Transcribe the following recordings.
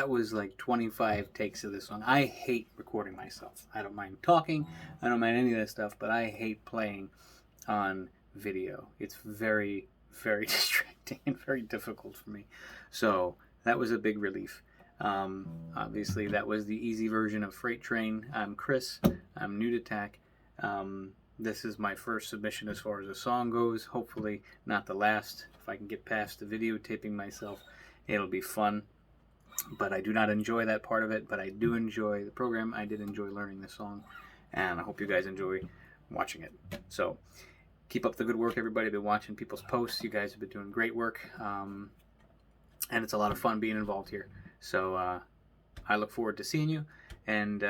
that was like 25 takes of this song. I hate recording myself. I don't mind talking. I don't mind any of that stuff, but I hate playing on video. It's very, very distracting and very difficult for me. So that was a big relief. Obviously, that was the easy version of Freight Train. I'm Chris. I'm new to TAC. This is my first submission as far as a song goes. Hopefully not the last. If I can get past the videotaping myself, it'll be fun. But I do not enjoy that part of it, but I do enjoy the program. I did enjoy learning this song, and I hope you guys enjoy watching it. So keep up the good work, everybody. I've been watching people's posts. You guys have been doing great work, and it's a lot of fun being involved here. So I look forward to seeing you, and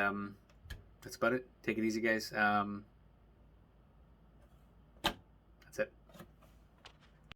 that's about it. Take it easy, guys.